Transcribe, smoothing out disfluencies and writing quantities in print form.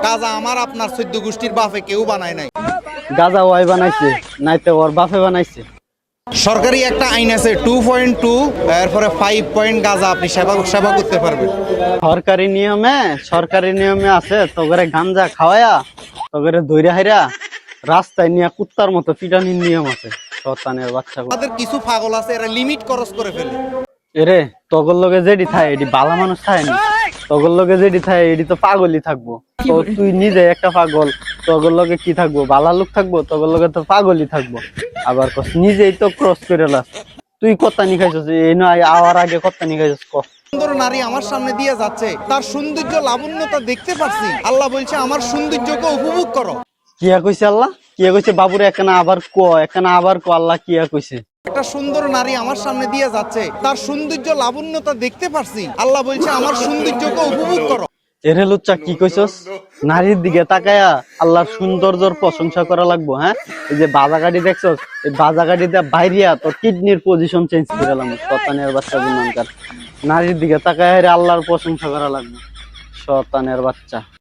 গাঁজা আমার আপনার 14 গোষ্ঠীর বাপে কেউ বানায় নাই। গাঁজা ওয়াই বানাইছে, নাইতে ওর বাপে বানাইছে। সরকারি একটা আইন আছে 2.2, এরপরে 5 পয়েন্ট গাঁজা আপনি সেবা করতে পারবেন। সরকারি নিয়মে আছে তোগরে গাঞ্জা খাওয়ায়া তোগরে দইরা হাইরা রাস্তায় নিয়ে কুত্তার মতো পিটানির নিয়ম আছে। শয়তানের বাচ্চা আমাদের কিছু পাগল আছে, এরা লিমিট ক্রস করে ফেলে। এরে তগর লগে যেডি থাকে এডি বালা মানুষ থাকে না, তগর লগে যেডি থাকে এডি তো পাগলই থাকবো। তো তুই নিজে একটা পাগল, তগর লগে কি থাকবো, বালা লোক থাকবো, তগর লগে তো পাগলই থাকবো। আবার নিজেই তো ক্রস করে লাস। তুই কত্তা নি খাইছস, এই নয় আওয়ার আগে কত্তা নি খাইছস ক। সুন্দর নারী আমার সামনে দিয়ে যাচ্ছে, তার সৌন্দর্য লাবণ্যতা দেখতে পাচ্ছি। আল্লাহ বলছে আমার সৌন্দর্যকে উপভোগ করো। কিয়া কইছে আল্লাহ, কিয়া কইছে বাবুরে একখানা আবার ক আল্লাহ কিয়া কইছে। একটা সুন্দর নারী আমার সামনে দিয়ে যাচ্ছে, তার সৌন্দর্য লাবণ্যতা দেখতে পাচ্ছি। আল্লাহ বলছে আমার সৌন্দর্যকে উপভোগ করো। এরে লুচ্চা কি কইছস? নারীর দিকে তাকায়া আল্লাহর সৌন্দর্যর প্রশংসা করা লাগবো? হ্যাঁ, এই যে বাজা গাড়ি দেখছস, এই বাজা গাড়িতে বাইরিয়া তোর কিডনির পজিশন চেঞ্জ করে লাম। শয়তানের বাচ্চা গুনাহগার, নারীর দিকে তাকায়া আল্লাহর প্রশংসা করা লাগবে। শয়তানের বাচ্চা।